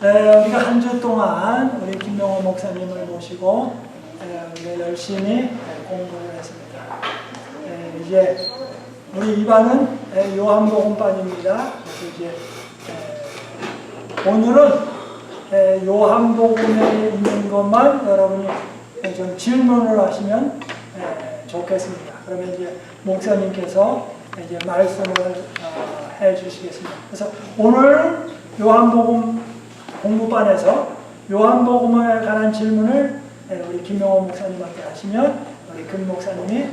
우리가 한 주 동안 우리 김명호 목사님을 모시고 우리가 열심히 공부를 했습니다. 이제 우리 이반은 요한복음반입니다. 그래서 이제 오늘은 요한복음에 있는 것만 여러분이 좀 질문을 하시면 좋겠습니다. 그러면 이제 목사님께서 이제 말씀을 해 주시겠습니다. 그래서 오늘 요한복음 공부반에서 요한복음에 관한 질문을 우리 김명호 목사님한테 하시면 우리 금 목사님이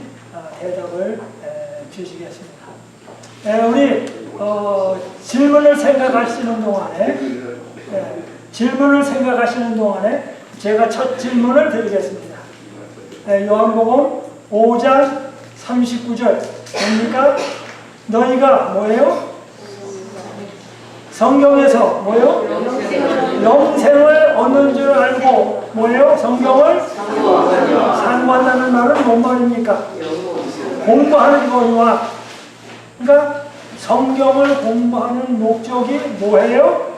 대답을 주시겠습니다. 우리 질문을 생각하시는 동안에 제가 첫 질문을 드리겠습니다. 요한복음 5장 39절 뭡니까? 너희가 뭐예요? 성경에서 뭐예요? 영생을 얻는 줄 알고 뭐예요? 성경을 상고한다는 말은 뭔 말입니까? 공부하는 거니와, 그러니까 성경을 공부하는 목적이 뭐예요?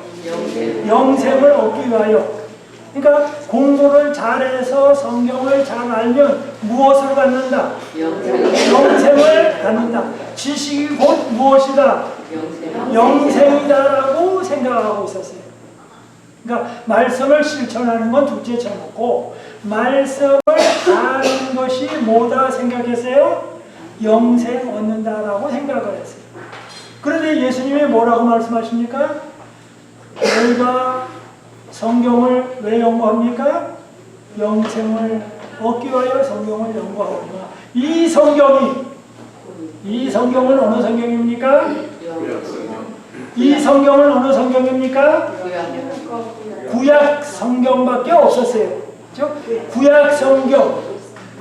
영생을 얻기 위하여. 그러니까 공부를 잘해서 성경을 잘 알면 무엇을 갖는다? 영생을 갖는다. 지식이 곧 무엇이다? 영생이다라고 생각하고 있었어요. 그러니까 말씀을 실천하는 건 둘째 쳐놓고 말씀을 아는 것이 뭐다 생각했어요? 영생 얻는다라고 생각을 했어요. 그런데 예수님이 뭐라고 말씀하십니까? 너희가 성경을 왜 연구합니까? 영생을 얻기 위하여 성경을 연구하거니와. 이 성경은 어느 성경입니까? 이 성경은 어느 성경입니까? 구약 성경밖에 없었어요. 즉 구약 성경.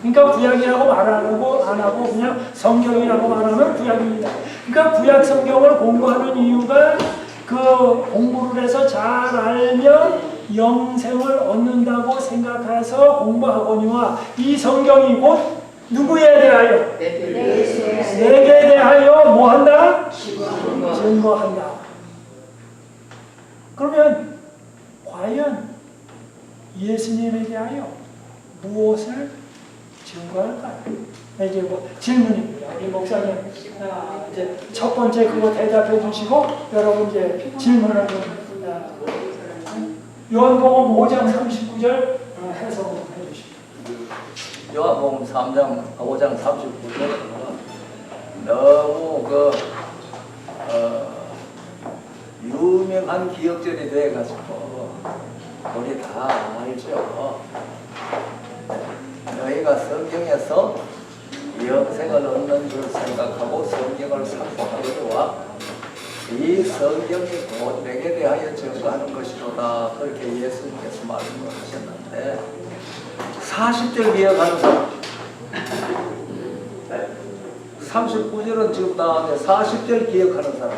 그러니까 구약이라고 말 안 하고 그냥 성경이라고 말하면 구약입니다. 그러니까 구약 성경을 공부하는 이유가 그 공부를 해서 잘 알면 영생을 얻는다고 생각해서 공부하거니와 이 성경이 곧 누구에 대하여? 내게 대하여 뭐한다? 증거한다. 그러면 과연 예수님에 대하여 무엇을 증거할까요? 이제 뭐 질문입니다. 우리 목사님 이제 첫 번째 그거 대답해 주시고 여러분 이제 질문을 좀 요한복음 5장 39절 해석을 해 주십시오. 요한복음 5장 39절은 너무 유명한 기억절이 돼가지고 우리 다 알죠. 너희가 성경에서 영생을 얻는 줄 생각하고 성경을 상고하거니와 이 성경이 곧 내게 대하여 증거하는 것이로다. 그렇게 예수님께서 말씀을 하셨는데 40절 기억하는 사람 39절은 지금 나왔는데 40절 기억하는 사람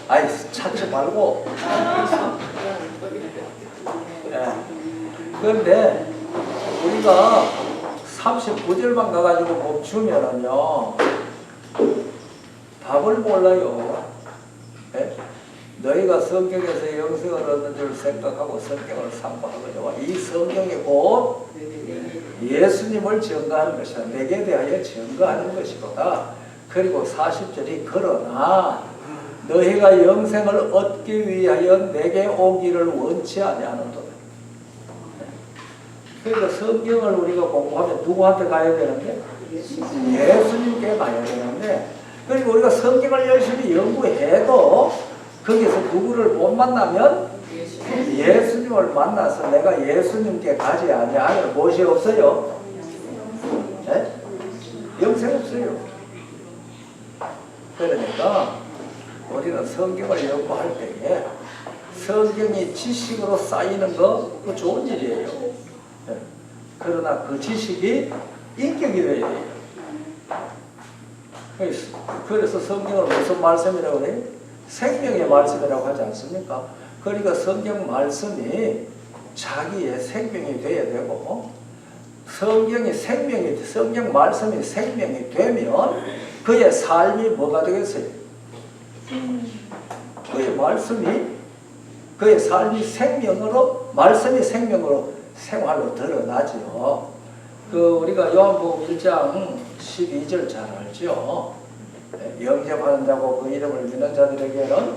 아이 찾지 말고 그런데 우리가 39절만 가가지고 멈추면은요 답을 몰라요. 너희가 성경에서 영생을 얻는 줄 생각하고 성경을 상고하거니와 이 성경이 곧 예수님을 증거하는 것이라 내게 대하여 증거하는 것이로다. 그리고 40절이 그러나 너희가 영생을 얻기 위하여 내게 오기를 원치 아니하는도다. 그러니까 성경을 우리가 공부하면 누구한테 가야 되는데? 예수님께 가야 되는데, 그리고 우리가 성경을 열심히 연구해도 거기서 누구를 못 만나면 예수님을 만나서 내가 예수님께 가지 아니하면 무엇이 없어요? 네? 영생 없어요. 그러니까 우리는 성경을 연구할 때에 성경이 지식으로 쌓이는 거 그 좋은 일이에요. 네. 그러나 그 지식이 인격이 되어야 돼요. 그래서 성경을 무슨 말씀이라고 해요? 생명의 말씀이라고 하지 않습니까? 그러니까 성경 말씀이 자기의 생명이 되어야 되고 성경 말씀이 생명이 되면 그의 삶이 뭐가 되겠어요? 그의 말씀이 그의 삶이 생명으로, 말씀이 생명으로 생활로 드러나죠. 우리가 요한복음 1장 12절 잘 알죠. 영접하는 자고 그 이름을 믿는 자들에게는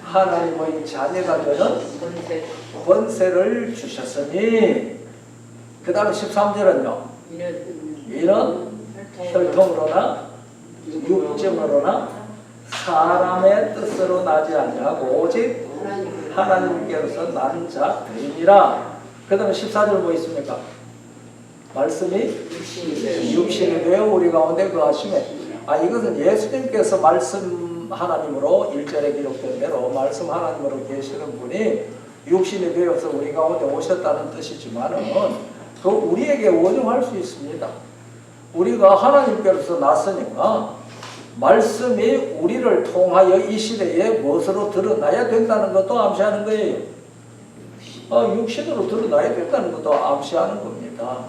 하나님의 자녀가 되는 권세를 주셨으니, 그 다음에 13절은요. 이는 혈통으로나 육정으로나 사람의 뜻으로 나지 아니하고 오직 하나님께로서 난 자들이니라. 그 다음에 14절 뭐 있습니까? 말씀이 육신이 되어 우리 가운데 거하심에, 이것은 예수님께서 말씀 하나님으로 1절에 기록된 대로 말씀 하나님으로 계시는 분이 육신이 되어서 우리 가운데 오셨다는 뜻이지만은 그 우리에게 원용할 수 있습니다. 우리가 하나님께로서 났으니까 말씀이 우리를 통하여 이 시대에 무엇으로 드러나야 된다는 것도 암시하는 거예요. 육신으로 드러나야 된다는 것도 암시하는 겁니다.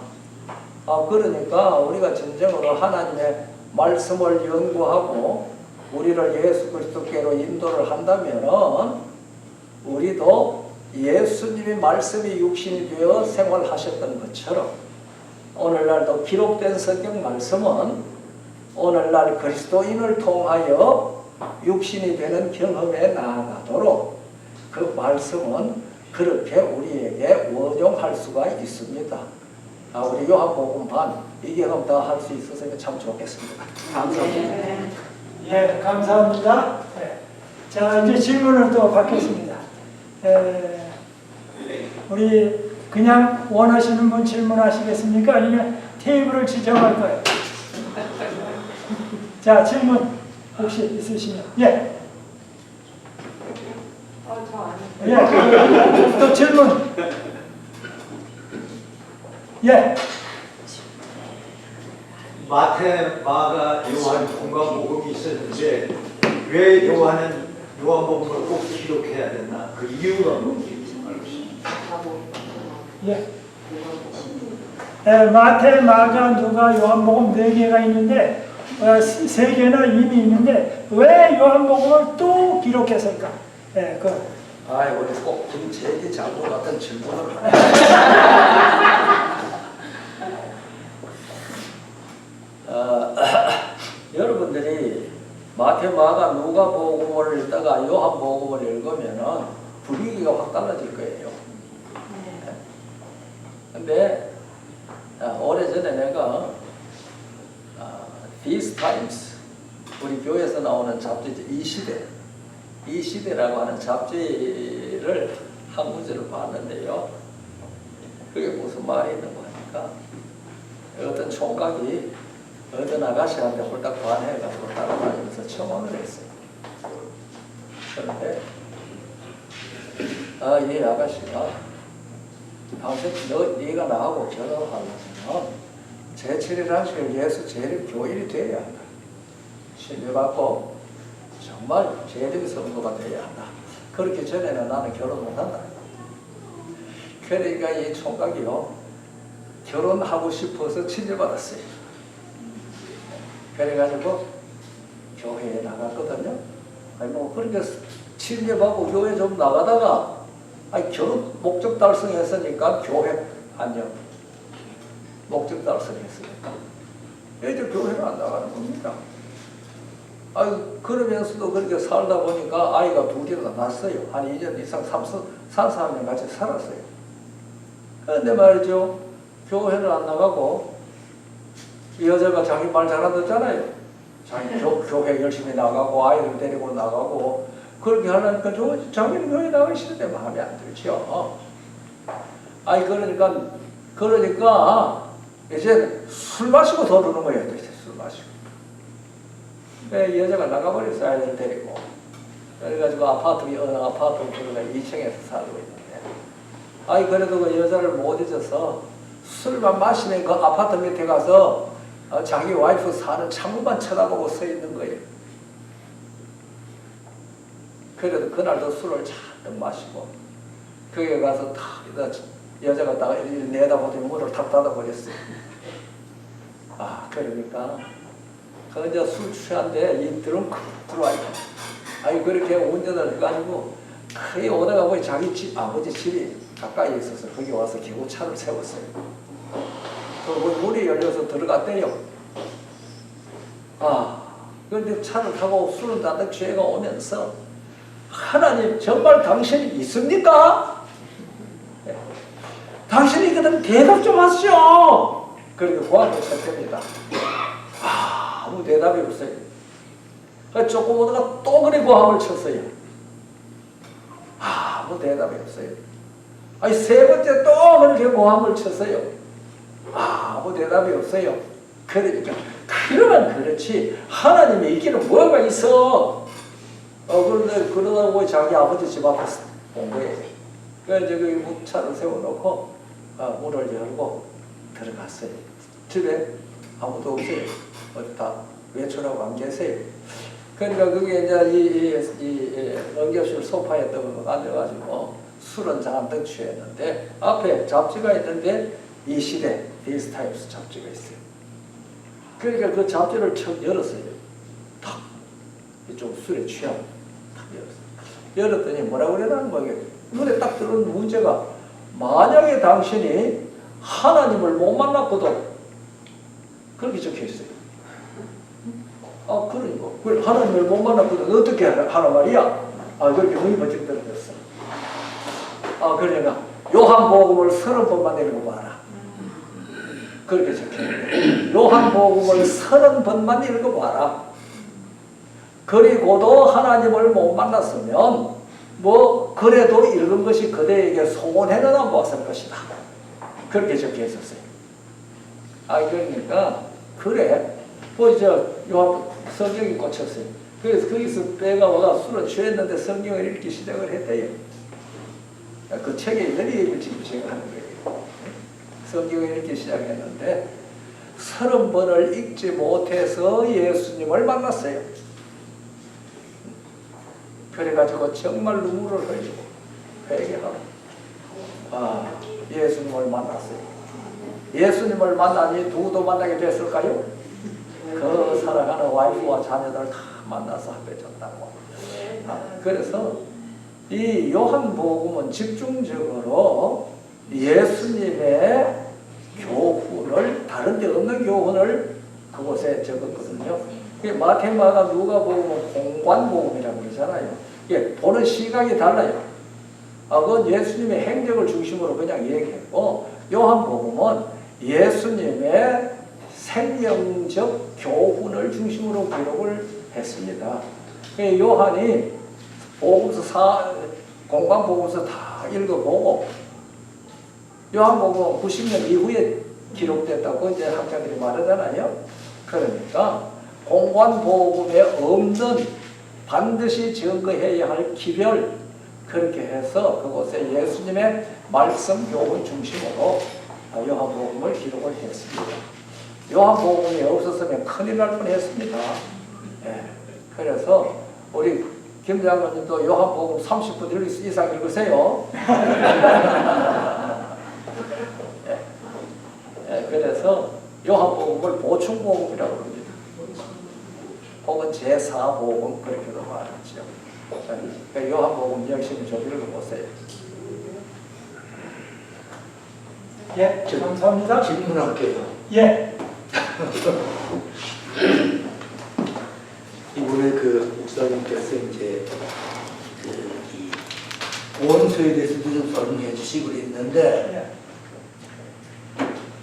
그러니까 우리가 진정으로 하나님의 말씀을 연구하고 우리를 예수 그리스도께로 인도를 한다면 우리도 예수님의 말씀이 육신이 되어 생활하셨던 것처럼 오늘날도 기록된 성경 말씀은 오늘날 그리스도인을 통하여 육신이 되는 경험에 나아가도록 그 말씀은 그렇게 우리에게 원용할 수가 있습니다. 우리 요한복음 반 이 경험 다 할 수 있어서 참 좋겠습니다. 감사합니다. 예, 감사합니다. 네. 자, 이제 질문을 또 받겠습니다. 우리 그냥 원하시는 분 질문하시겠습니까? 아니면 테이블을 지정할 거예요? 자, 질문 혹시 있으시면. 예. 예. 또 질문. 예. 마태, 마가, 요한, 공과 복음이 있었는데 왜 요한복음을 꼭 기록해야 됐나? 그 이유가 뭔지 알고 싶습니다. 예. 마태, 마가, 누가, 요한복음 4개가 있는데 3개나 이미 있는데 왜 요한복음을 또 기록했을까? 예, 우리 꼭 김재기 장군 같은 질문을 하네. 여러분들이 마태, 마가, 누가복음을 읽다가 요한복음을 읽으면은 분위기가 확 달라질 거예요. 근데 오래전에 내가 These Times, 우리 교회에서 나오는 잡지 이 시대라고 하는 잡지를 한 구절을 봤는데요. 그게 무슨 말이 있는 거니까 어떤 총각이 어떤 아가씨한테 홀딱 반해가지고 따라다니면서 청혼을 했어요. 그런데 이 아가씨가 당신 네가 나하고 결혼하려면 제7일 예수 재림 교일이 돼야 한다. 신뢰받고 정말 재림 성도가 돼야 한다. 그렇기 전에는 나는 결혼 못한다. 그러니까 이 총각이요 결혼하고 싶어서 친절받았어요. 그래가지고 교회에 나갔거든요. 그렇게 친절받고 교회 좀 나가다가 결혼 목적 달성했으니까 교회 안녕. 목적 달성했으니까 이제 교회를 안 나가는 겁니다. 그러면서도 그렇게 살다 보니까 아이가 2이나 낳았어요. 한 2년 이상 3-4년 같이 살았어요. 그런데 말이죠. 교회를 안 나가고 이 여자가 자기 말 잘한다잖아요. 자기 교회 열심히 나가고 아이를 데리고 나가고 그렇게 하려니까 자기는 교회 나가기 싫은데 마음에 안 들죠. 그러니까 이제 술 마시고 도르는 거예요. 이제 술 마시고. 이 여자가 나가버렸어요. 아이를 데리고. 그래가지고 어느 아파트 들어가 2층에서 살고 있는데 그래도 그 여자를 못 잊어서 술만 마시면 그 아파트 밑에 가서 자기 와이프 사는 창문만 쳐다보고 서 있는 거예요. 그래도 그날도 술을 잔뜩 마시고 거기에 가서 탁 여자가 딱 내다보더니 문을 탁 닫아버렸어요. 그러니까 그저 술 취한데 이 드렁크 들어와 있고 그렇게 운전을 해가지고 거기 오다가 보니 자기 집, 아버지 집이 가까이에 있어서 거기 와서 기구차를 세웠어요. 그 문이 열려서 들어갔대요. 그런데 차를 타고 술은 잔뜩 취해가 오면서 하나님 정말 당신이 있습니까? 당신이 그럼 대답 좀 하시오. 그렇게 고함을 쳤답니다. 아무 대답이 없어요. 조금 오다가 또 그래 고함을 쳤어요. 아무 대답이 없어요. 아니 세 번째 또 그렇게 고함을 쳤어요. 아무 대답이 없어요. 그러니까 그러면 그렇지 하나님의 있기는 뭐가 있어? 그런데 그러다 보니 자기 아버지 집 앞에서 온 거예요. 그래서 저기 차를 세워놓고 문을 열고 들어갔어요. 집에 아무도 없어요. 어디 다 외출하고 안 계세요. 그러니까 그게 이제 이 응접실 소파에 떠 앉아가지고 술은 잔뜩 취했는데 앞에 잡지가 있는데 이 시대 디스타임스 잡지가 있어요. 그러니까 그 잡지를 척 열었어요. 탁! 좀 술에 취하고 탁 열었어요. 열었더니 뭐라고 그러냐는 거예요. 눈에 딱 들어온 문제가 만약에 당신이 하나님을 못 만났거든 그렇게 적혀있어요. 그러니까 그걸 하나님을 못 만났거든 어떻게 하라 말이야? 그렇게 눈이 번쩍 떨어졌어. 그러니까 요한복음을 30번만 읽어봐라. 그렇게 적혀있네. 요한복음을 30번만 읽어봐라. 그리고도 하나님을 못 만났으면 그래도 읽은 것이 그대에게 소원해는 안 보았을 것이다. 그렇게 적혀 있었어요. 그러니까 그래 요한 성경이 꽂혔어요. 그래서 거기서 빼가 와가 술을 취했는데 성경을 읽기 시작을 했대요. 그 책에 있는 얘기를 지금 제가 하는 거예요. 성경을 읽기 시작했는데 30번을 읽지 못해서 예수님을 만났어요. 그래가지고 정말 눈물을 흘리고 회개하고 예수님을 만났어요. 예수님을 만나니 누구도 만나게 됐을까요? 그 사랑하는 와이프와 자녀들 다 만나서 합해졌다고. 그래서 이 요한복음은 집중적으로 예수님의 교훈을 다른 데 없는 교훈을 그곳에 적었거든요. 마태, 마가, 누가복음은 공관복음이라고 그러잖아요. 이게 보는 시각이 달라요. 그건 예수님의 행적을 중심으로 그냥 얘기했고 요한복음은 예수님의 생명적 교훈을 중심으로 기록을 했습니다. 요한이 복음서 공관복음서 다 읽어보고 요한복음은 90년 이후에 기록됐다고 이제 학자들이 말하잖아요. 그러니까 공관복음에 없는 반드시 증거해야 할 기별 그렇게 해서 그곳에 예수님의 말씀 교훈 중심으로 요한복음을 기록을 했습니다. 요한복음이 없었으면 큰일 날 뻔했습니다. 그래서 우리 김 장로님도 요한복음 30분 이상 읽으세요. 그래서 요한복음을 보충복음이라고 합니다. 혹은 제4복음 그렇게도 말하죠. 요한복음 열심히 좀 읽어보세요. 감사합니다. 질문할게요. 이번에 그 목사님께서 이제 이 원소에 대해서도 좀 설명해 주시고 그랬는데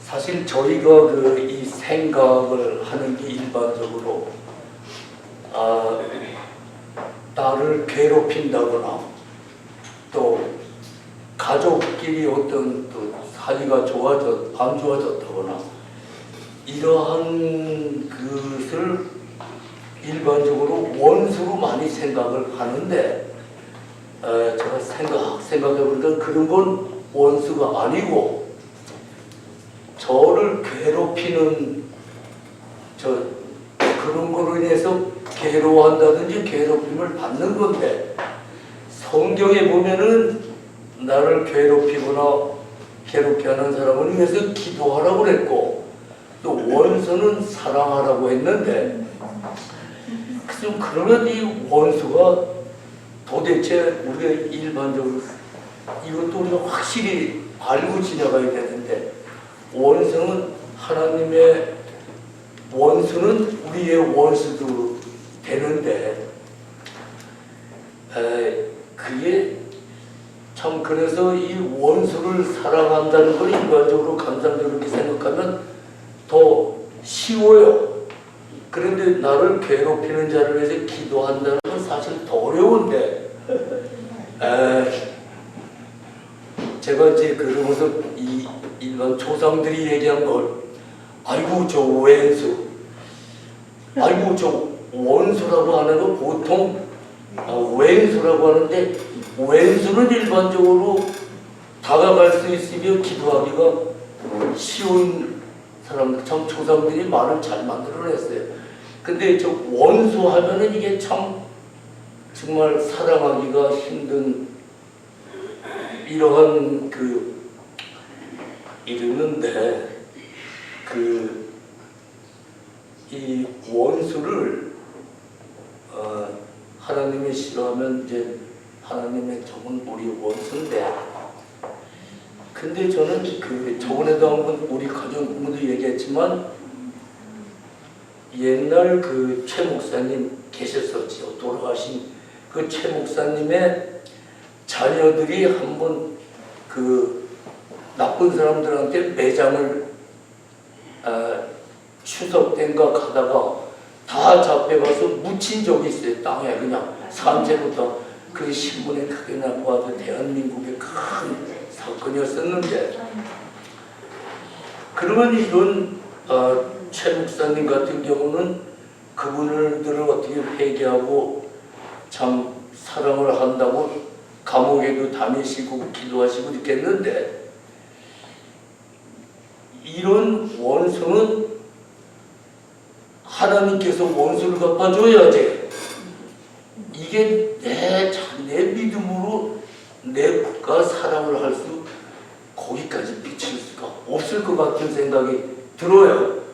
사실 저희가 이 생각을 하는 게 일반적으로 나를 괴롭힌다거나 또 가족끼리 어떤 또 사이가 안 좋아졌다거나 이러한 것을 일반적으로 원수로 많이 생각을 하는데 제가 생각해보니까 그런 건 원수가 아니고 저를 괴롭히는 그런 거로 인해서 괴로워한다든지 괴롭힘을 받는 건데 성경에 보면은 나를 괴롭히거나 괴롭게 하는 사람을 위해서 기도하라고 그랬고 또 원수는 사랑하라고 했는데 좀 그러면 이 원수가 도대체 우리가 일반적으로 이것도 우리가 확실히 알고 지나가야 되는데, 원수는 하나님의 원수는 우리의 원수도 되는데, 그게 참, 그래서 이 원수를 사랑한다는 걸 일반적으로 감상적으로 생각하면 더 쉬워요. 그런데 나를 괴롭히는 자를 위해서 기도한다는 건 사실 더 어려운데, 제가 이제 그러면서 이 일반 조상들이 얘기한 걸, 아이고 저 왼수, 아이고 저 원수라고 하는 거 보통 왼수라고 하는데, 왼수는 일반적으로 다가갈 수 있으며 기도하기가 쉬운 사람들, 참 조상들이 말을 잘 만들어냈어요. 근데 저 원수 하면은 이게 참 정말 사랑하기가 힘든 이러한 이르는데, 이 원수를 하나님이 싫어하면 이제 하나님의 적은 우리 원수인데, 근데 저는 저번에도 한번 우리 가정 부모도 얘기했지만, 옛날 최 목사님 계셨었죠. 돌아가신 최 목사님의 자녀들이 한번 나쁜 사람들한테 매장을 추석 때인가 가다가 다 잡혀가서 묻힌 적이 있어요. 땅에 그냥 산채부터. 그 신문에 크게 나와도 대한민국의 큰 사건이었었는데, 그러면 이런 최 목사님 같은 경우는 그분들을 어떻게 회개하고 참 사랑을 한다고 감옥에도 다니시고 기도하시고 이렇게 했는데, 이런 원수는 하나님께서 원수를 갚아줘야지. 이게 내 믿음으로 내가 사랑을 할 수, 거기까지 미칠 수가 없을 것 같은 생각이 들어요.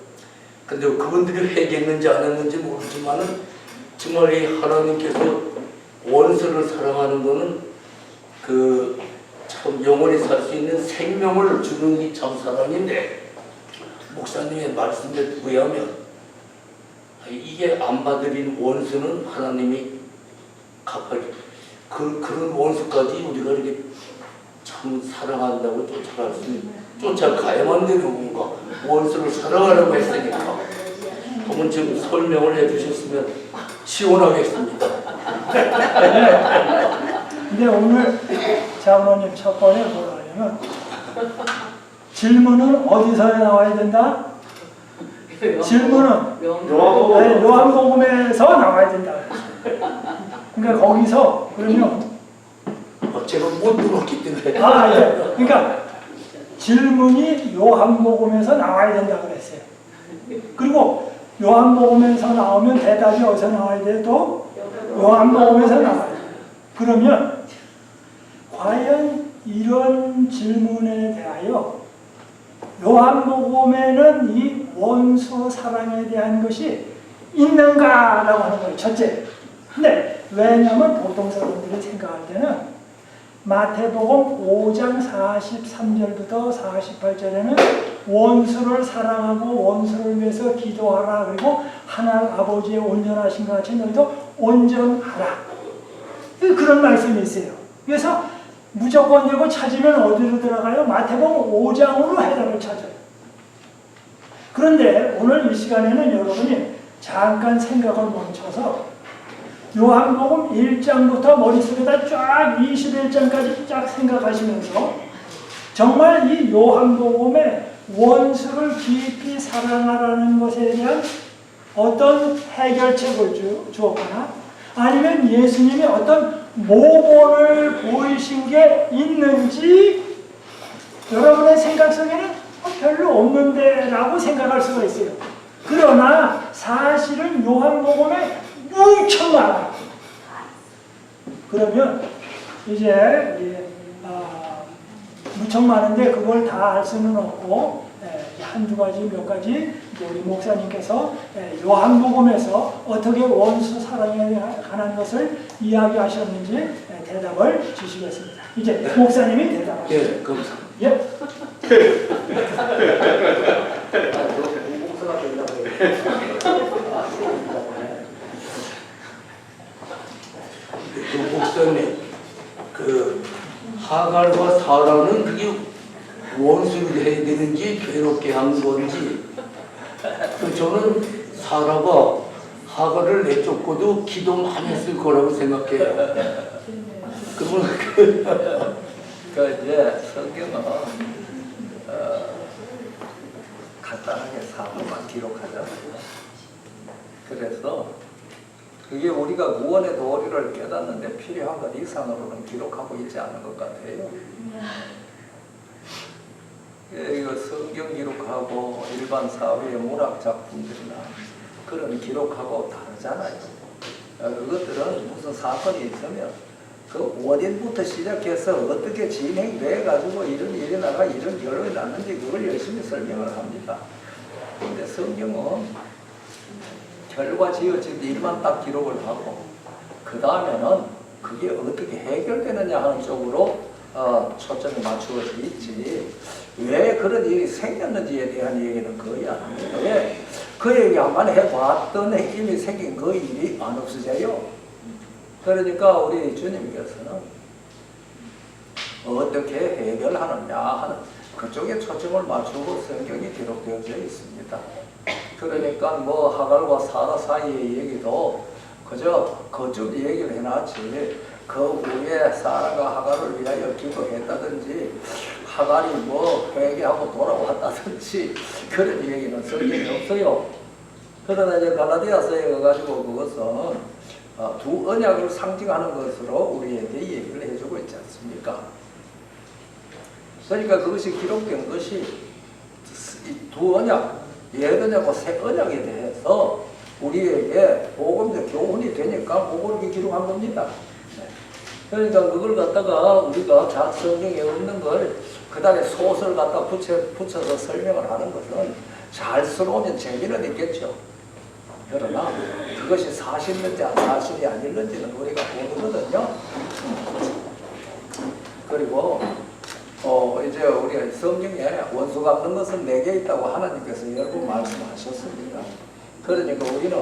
근데 그분들이 회개했는지 안 했는지 모르지만은, 정말 이 하나님께서 원수를 사랑하는 거는 참 영원히 살 수 있는 생명을 주는 이 참 사랑인데, 목사님의 말씀에 의하면 이게 안 받으린 원수는 하나님이 갚아요. 그런 원수까지 우리가 이렇게 참 사랑한다고 쫓아가야만 되는 건가? 원수를 사랑하라고 했으니까. 한번 좀 설명을 해주셨으면 시원하겠습니다. 근데 오늘 장로님 첫 번에 뭐라 하냐면, 질문은 어디서 나와야 된다? 질문은 요한복음에서 나와야 된다. 그러니까 거기서, 그러면 제가 못 들었기 때문에. 예. 그러니까 질문이 요한복음에서 나와야 된다 그랬어요. 그리고 요한복음에서 나오면 대답이 어디서 나와야 돼요? 또 요한복음에서 나와요. 그러면 과연 이런 질문에 대하여 요한복음에는 이 원수 사랑에 대한 것이 있는가라고 하는 거예요. 첫째. 근데 왜냐하면 보통 사람들이 생각할 때는 마태복음 5장 43절부터 48절에는 원수를 사랑하고 원수를 위해서 기도하라, 그리고 하나님 아버지의 온전하신 것 같이 너희도 온전하라, 그런 말씀이 있어요. 그래서 무조건 이거 찾으면 어디로 들어가요? 마태복음 5장으로 해답을 찾아요. 그런데 오늘 이 시간에는 여러분이 잠깐 생각을 멈춰서 요한복음 1장부터 머릿속에다 쫙 21장까지 쫙 생각하시면서 정말 이 요한복음의 원수를 깊이 사랑하라는 것에 대한 어떤 해결책을 주었거나, 아니면 예수님이 어떤 모본을 보이신 게 있는지 여러분의 생각 속에는 별로 없는데 라고 생각할 수가 있어요. 그러나 사실은 요한복음에 엄청 많아요. 그러면 이제 무척 많은데 그걸 다 알 수는 없고, 한두 가지 몇 가지 우리 목사님께서 요한복음에서 어떻게 원수 사랑에 관한 것을 이야기하셨는지 대답을 주시겠습니다. 이제 목사님이 대답하시죠. 예, 감사합니다. 예. 무공서가 된다고 해요. 그 목사님, 그 하갈과 사라는 그게 원수를 해야 되는지 괴롭게 한 건지, 그 저는 사라가 하갈을 내쫓고도 기도 많이 했을 거라고 생각해요. 그러면 그 이제 성경은 간단하게 사고만 기록하잖아요. 그래서 그게 우리가 구원의 도리를 깨닫는데 필요한 것 이상으로는 기록하고 있지 않은 것 같아요. 이거 성경 기록하고 일반 사회의 문학 작품들이나 그런 기록하고 다르잖아요. 그것들은 무슨 사건이 있으면 그 원인부터 시작해서 어떻게 진행돼 가지고 이런 일이 나가 이런 결론이 났는지 그걸 열심히 설명을 합니다. 그런데 성경은 결과 지어진 일만 딱 기록을 하고 그 다음에는 그게 어떻게 해결되느냐 하는 쪽으로 초점이 맞추어져 있지, 왜 그런 일이 생겼는지에 대한 얘기는 거의 안 합니다. 왜? 그 얘기 한번 해봤더니 이미 생긴 그 일이 안 없어져요. 그러니까 우리 주님께서는 어떻게 해결하느냐 하는 그쪽에 초점을 맞추고 성경이 기록되어져 있습니다. 그러니까 뭐 하갈과 사라 사이의 얘기도 그저 그쪽 얘기를 해놨지, 그 후에 사라가 하갈을 위하여 기도했다든지 하갈이 뭐 회개하고 돌아왔다든지 그런 얘기는 성경에 없어요. 그러나 이제 갈라디아서에 가가지고 그것은 두 언약을 상징하는 것으로 우리에게 얘기를 해주고 있지 않습니까? 그러니까 그것이 기록된 것이 두 언약, 옛 언약과 새 언약에 대해서 우리에게 복음적 교훈이 되니까 그걸 기록한 겁니다. 그러니까 그걸 갖다가 우리가 성경에 없는 걸 그 다음에 소설 갖다 붙여서 설명을 하는 것은 잘 써놓으면 재미는 있겠죠. 그러나 그것이 사실인지 사실이 아닐는지는 우리가 모르거든요. 그리고 이제 우리가 성경에 원수 갚는 것은 내게 있다고 하나님께서 여러 번 말씀하셨습니다. 그러니까 우리는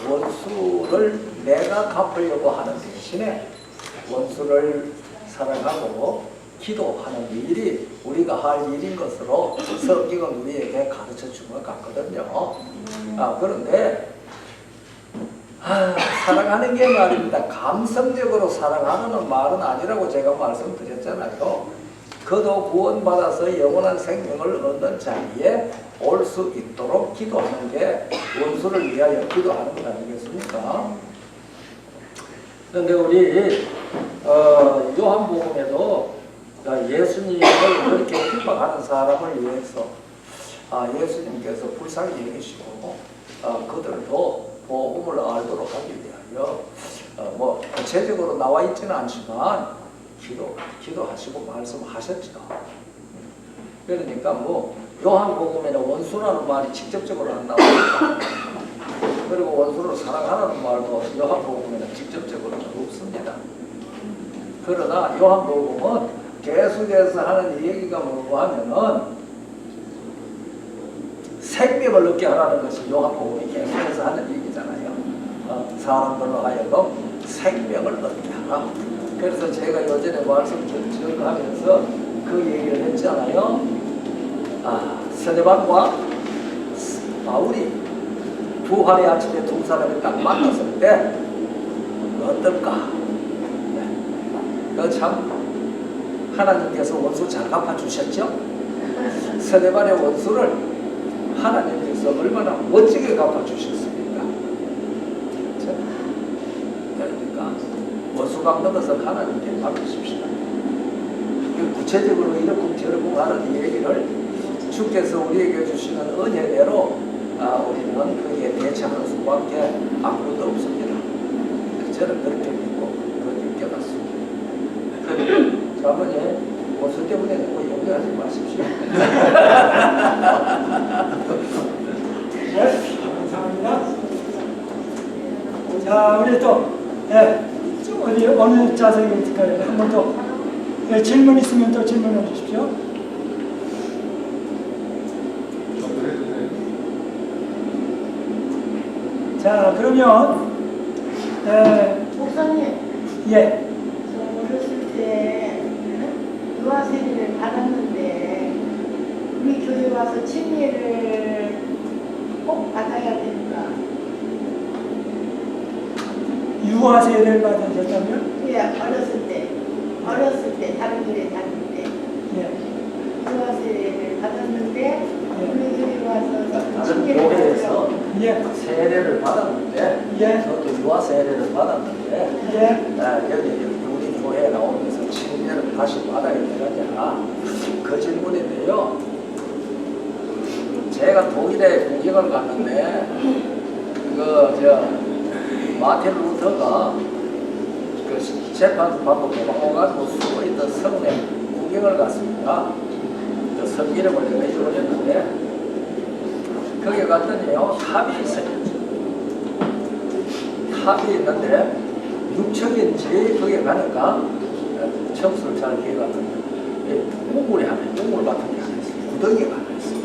원수를 내가 갚으려고 하는 대신에 원수를 사랑하고 기도하는 일이 우리가 할 일인 것으로 성경은 우리에게 가르쳐 준 것 같거든요. 그런데 사랑하는 게 말입니다. 감성적으로 사랑하는 말은 아니라고 제가 말씀드렸잖아요. 그도 구원받아서 영원한 생명을 얻는 자리에 올 수 있도록 기도하는 게 원수를 위하여 기도하는 것 아니겠습니까? 그런데 우리 요한복음에도 예수님을 그렇게 핍박하는 사람을 위해서 예수님께서 불쌍히 여기시고 그들도 복음을 알도록 하기 위하여 뭐 구체적으로 나와 있지는 않지만 기도하시고 말씀하셨죠. 그러니까 뭐 요한복음에는 원수라는 말이 직접적으로 안 나옵니다. 그리고 원수를 사랑하라는 말도 요한복음에는 직접적으로는 없습니다. 그러나 요한복음은 계속해서 하는 얘기가 뭐고 하면은 생명을 얻게 하라는 것이 요한복음이 계속해서 하는 얘기잖아요. 사람들로 하여금 생명을 얻게 하라. 그래서 제가 요전에 말씀 전하면서 그 얘기를 했잖아요. 스데반과 바울이 부활의 아침에 두 사람이 딱 만났을 때 어떨까? 참 하나님께서 원수 잘 갚아주셨죠? 스데반의 원수를 하나님께서 얼마나 멋지게 갚아주셨습니까? 그렇죠? 그러니까 원수 갚는 것은 하나님께 맡기십시오. 구체적으로 이렇게 저렇게 하는 얘기를 주께서 우리에게 주시는 은혜대로 우리는 거기에 대처하는 수밖에 아무것도 없습니다. 저는 그렇게 믿고 그렇게 깨닫습니다. 자, 아버지 고수 때문에 너무 염려하지 마십시오. 네, 감사합니다. 자, 우리 또, 예, 좀 어디, 어느 자세가 있을까요? 한 번 더. 예, 질문 있으면 또 질문해 주십시오. 자, 그러면, 목사님, 예, 저 어렸을 때 유아 세례를 받았는데 우리 교회 와서 침례를 꼭 받아야 됩니다. 유아 세례를 받으셨다면? 예, 어렸을 때 다른 교회 다닐 때 예, 유아 세례를 받았는데 우리 교회 와서 다른 침례를 교회에서 받으라고. 예, 세례를 받았는데, 예. 저도 유아 세례를 받았는데, 예, 여기 우리 교회에 나오면서 침례를 다시 받아야 되느냐, 그 질문인데요. 제가 독일에 구경을 갔는데, 마틴 루터가 그 재판 받고 도망가가지고 숨어있던 성에 구경을 갔습니다. 그 성 이름을 내가 잊어버렸는데, 거기 갔더니요, 탑이 있어요. 탑이 있는데, 6층인지 거기에 가니까, 청수를 잘 기억 안 나는데, 우물이 하나, 우물 같은 게 하나 있어요. 구덩이가 하나 있어요.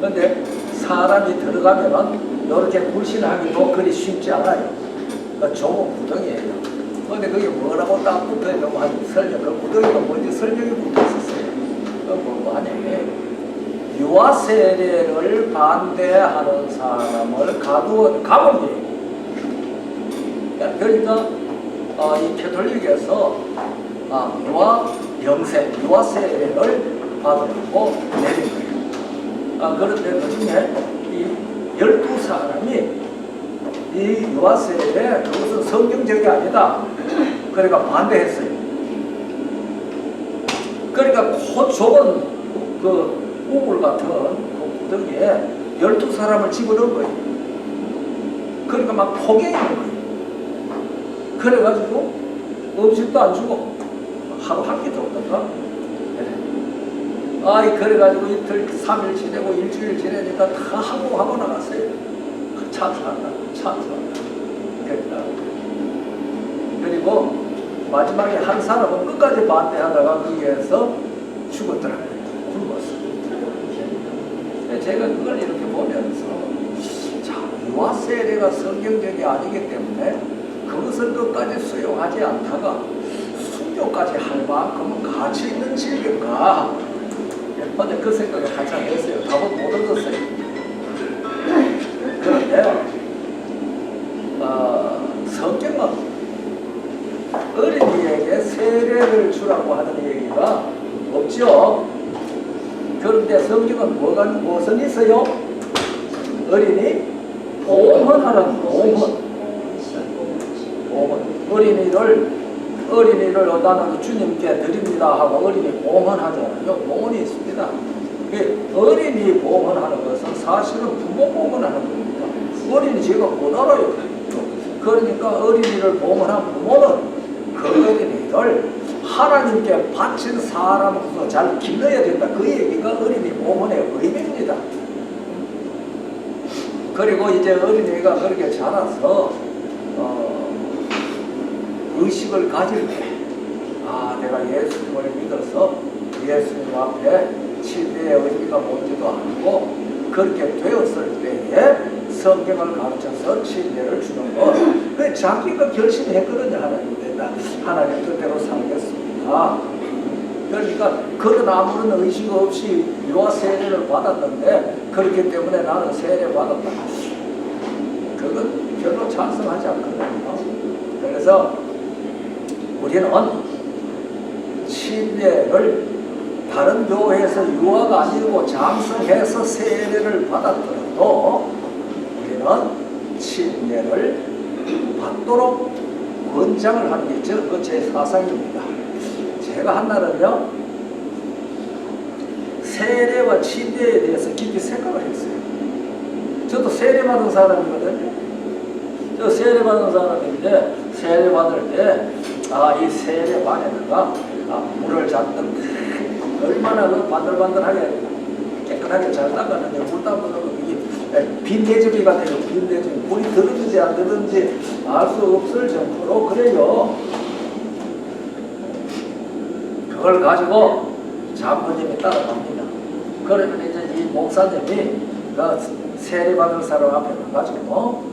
그런데 사람이 들어가면은, 이렇게 불신하기도 그리 쉽지 않아요. 그 좁은 구덩이에요. 그런데 그게 뭐라고 딱 붙어 있는 거 설명, 그 구덩이가 뭔지 설명이 붙어 있었어요. 뭐 하냐면, 유아 세례를 반대하는 사람을 가범이에요. 그러니까 이 캐톨릭에서 유아 세례를 받으라고 내린 거예요. 그런데 그 중에 이 12사람이 이 유아 세례에 그것은 성경적이 아니다. 그러니까 반대했어요. 그러니까 그 좁은 그 우물 같은 그 구덩이에 12사람을 집어넣은 거예요. 그러니까 막 포개있는 거예요. 그래가지고 음식도 안 주고 하루 한 끼도 없던가. 그래가지고 이틀, 3일 지내고 일주일 지내니까 다 항복하고 나갔어요. 찬스한다. 그러니까. 그리고 마지막에 한 사람은 끝까지 반대하다가 거기에서 죽었더라고요. 굶었어요. 제가 그걸 이렇게 보면서, 자, 유아 세례가 성경적이 아니기 때문에 그것을 끝까지 수용하지 않다가 순교까지 할 만큼 가치 있는 진리인가? 근데 그 생각을 한참 했어요. 답은 못 얻었어요. 그런데 성경은 어린이에게 세례를 주라고 하는 얘기가 없죠. 그런데 성경은 무엇은 있어요? 어린이 보험하라는 보험. 어린이를 나는 주님께 드립니다 하고 어린이 보험하잖아요. 보험이 있습니다. 어린이 보험하는 것은 사실은 부모 보험하는 겁니다. 어린이 제가 못 알아요. 그러니까 어린이를 보험한 부모는 그 어린이를 하나님께 바친 사람으로서 잘 길러야 된다. 그 얘기가 어린이 보험의 의미입니다. 그리고 이제 어린이가 그렇게 자라서 의식을 가질 때, 내가 예수님을 믿어서 예수님 앞에 침례의 의미가 뭔지도 알고 그렇게 되었을 때에 성경을 가르쳐서 침례를 주는 거. 그 자기가 결심했거든요. 하나님 뜻대로 살겠습니다. 그러니까 그런 아무런 의식 없이 유아 세례를 받았는데 그렇기 때문에 나는 세례 받았다. 그건 별로 찬성하지 않거든요. 그래서 우리는 침례를 다른 교회에서 유아가 아니고 장성해서 세례를 받았더라도 우리는 침례를 받도록 권장을 하는 게 제 사상입니다. 제가 한날은요 세례와 침례에 대해서 깊이 생각을 했어요. 저도 세례받은 사람이거든요. 저 세례받은 사람인데 세례받을 때 이 세례반에다가 물을 잡는 얼마나 그 반들반들하게 깨끗하게 잘 닦았는데 물 닦으면 이게 빈대접이 같아요. 빈대접이 물이 들었는지 안 들었는지 알 수 없을 정도로 그래요. 그걸 가지고 장모님이 따라갑니다. 그러면 이제 이 목사님이 그 세례받을 사람 앞에 가가지고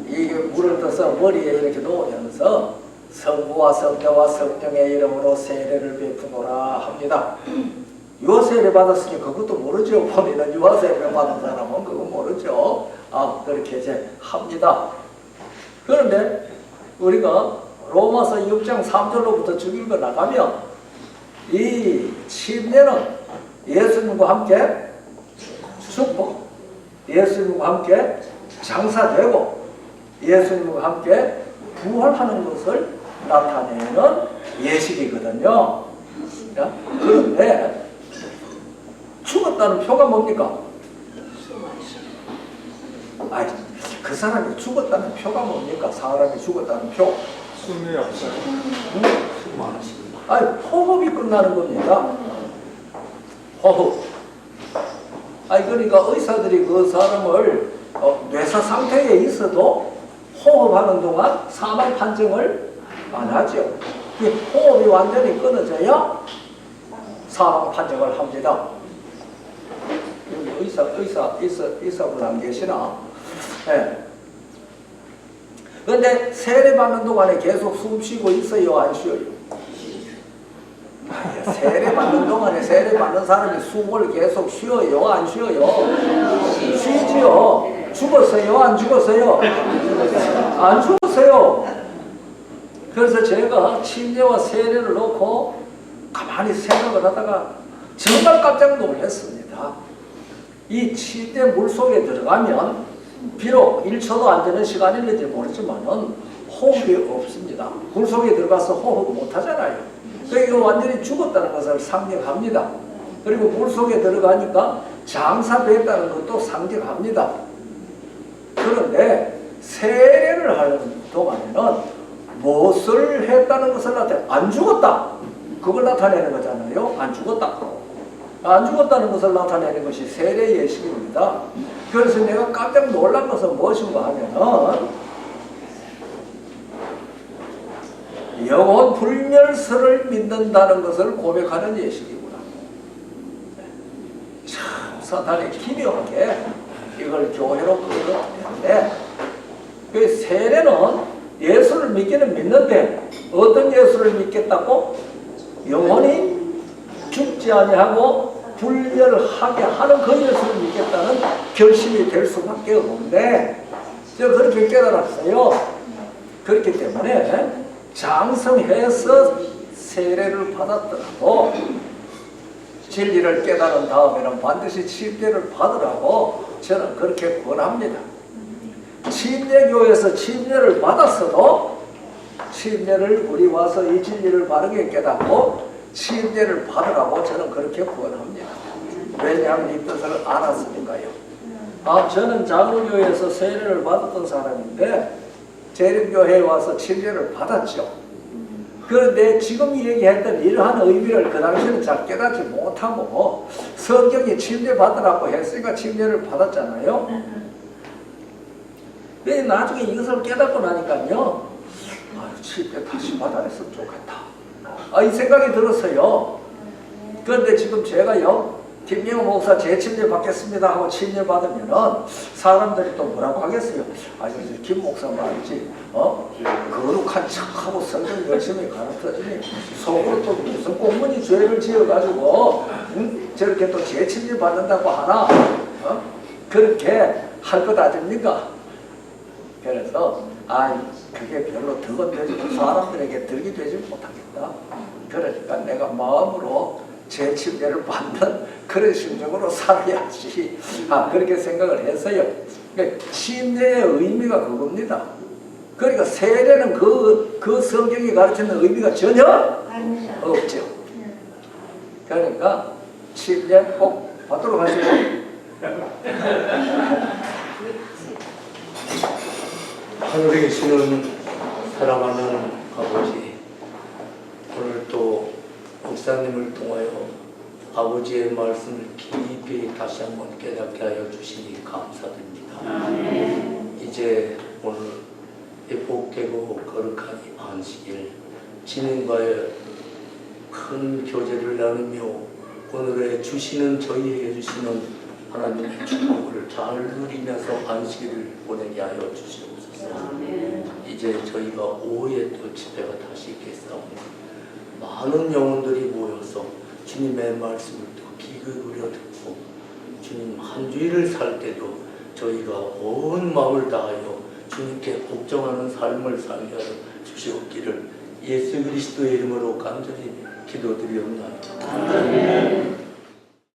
이게 물을 떠서 머리에 이렇게 놓으면서 성부와 성자와 성령의 이름으로 세례를 베푸노라 합니다. 유아세례 받았으니 그것도 모르죠. 본인은 유아세례 받은 사람은 그거 모르죠. 그렇게 이제 합니다. 그런데 우리가 로마서 6장 3절로부터 쭉 읽어 나가면 이 침례는 예수님과 함께 죽고 예수님과 함께 장사되고 예수님과 함께 부활하는 것을 나타내는 예식이거든요. 그런데 죽었다는 표가 뭡니까? 그 사람이 죽었다는 표가 뭡니까? 사람이 죽었다는 표. 숨이 없어요. 호흡이 끝나는 겁니다. 호흡. 그러니까 의사들이 그 사람을 뇌사 상태에 있어도 호흡하는 동안 사망 판정을 안 하죠. 호흡이 완전히 끊어져야 사망 판정을 합니다. 여기 의사분 안 계시나? 네. 그런데 세례 받는 동안에 계속 숨 쉬고 있어요, 안 쉬어요? 세례 받는 동안에 세례 받는 사람이 숨을 계속 쉬어요, 안 쉬어요? 쉬지요. 죽었어요, 안 죽었어요? 안 죽었어요. 그래서 제가 침례와 세례를 놓고 가만히 생각을 하다가 정말 깜짝 놀랐습니다. 이 침례 물속에 들어가면 비록 1초도 안 되는 시간일지 모르지만은 호흡이 없습니다. 물속에 들어가서 호흡 못 하잖아요. 그러니까 완전히 죽었다는 것을 상징합니다. 그리고 물속에 들어가니까 장사됐다는 것도 상징합니다. 그런데 세례를 하는 동안에는 무엇을 했다는 것을 나타내? 안 죽었다. 그걸 나타내는 거잖아요. 안 죽었다. 안 죽었다는 것을 나타내는 것이 세례 예식입니다. 그래서 내가 깜짝 놀란 것은 무엇인가 하면은 영혼 불멸설을 믿는다는 것을 고백하는 예식이구나. 참 사탄이 기묘하게 이걸 교회로 끌어들였는데 그 세례는 예수를 믿기는 믿는데 어떤 예수를 믿겠다고? 영혼이 죽지 아니하고 불멸하게 하는 그 예수를 믿겠다는 결심이 될 수밖에 없는데 제가 그렇게 깨달았어요. 그렇기 때문에 장성해서 세례를 받았더라도 진리를 깨달은 다음에는 반드시 침례를 받으라고 저는 그렇게 권합니다. 침례교에서 침례를 받았어도 침례를 우리 와서 이 진리를 바르게 깨닫고 침례를 받으라고 저는 그렇게 권합니다. 왜냐하면 이 뜻을 알았으니까요. 저는 장로교에서 세례를 받았던 사람인데 재림교회에 와서 침례를 받았죠. 그런데 지금 얘기했던 이러한 의미를 그 당시에는 잘 깨닫지 못하고 성경이 침례 받으라고 했으니까 침례를 받았잖아요. 근데 나중에 이것을 깨닫고 나니까요, 침례 다시 받아냈으면 좋겠다. 이 생각이 들었어요. 그런데 지금 제가요, 김영호 목사 재침례 받겠습니다 하고 침례 받으면은 사람들이 또 뭐라고 하겠어요? 김 목사 말이지, 거룩한 척하고 성경 열심히 가르쳐주니 속으로 또 무슨 공문이 죄를 지어가지고 저렇게 또 재침례 받는다고 하나? 그렇게 할 것 아닙니까? 그래서 그게 별로 덕은 되지 사람들에게 덕이 되지 못하겠다. 그러니까 내가 마음으로 재침례를 받는 그런 심정으로 살아야지. 그렇게 생각을 했어요. 침례의 의미가 그겁니다. 그러니까 세례는 그 성경이 가르치는 의미가 전혀 없죠. 그러니까 침례 꼭 받도록 하시고. 하늘에 계시는 사랑하는 아버지, 오늘 또 목사님을 통하여 아버지의 말씀을 깊이 다시 한번 깨닫게 하여 주시니 감사드립니다. 이제 오늘 이 복되고 거룩한 이 안식일 주님과의 큰 교제를 나누며 오늘의 주시는 저희에게 주시는 하나님의 축복을 잘 누리면서 안식일을 보내게 하여 주시옵소서. 이제 저희가 오후에 또 집회가 다시 있겠사오니 많은 영혼들이 모여서 주님의 말씀을 또 귀 기울여 듣고 주님 한 주일을 살 때도 저희가 온 마음을 다하여 주님께 복종하는 삶을 살게 하여 주시옵기를 예수 그리스도의 이름으로 간절히 기도드리옵나이다.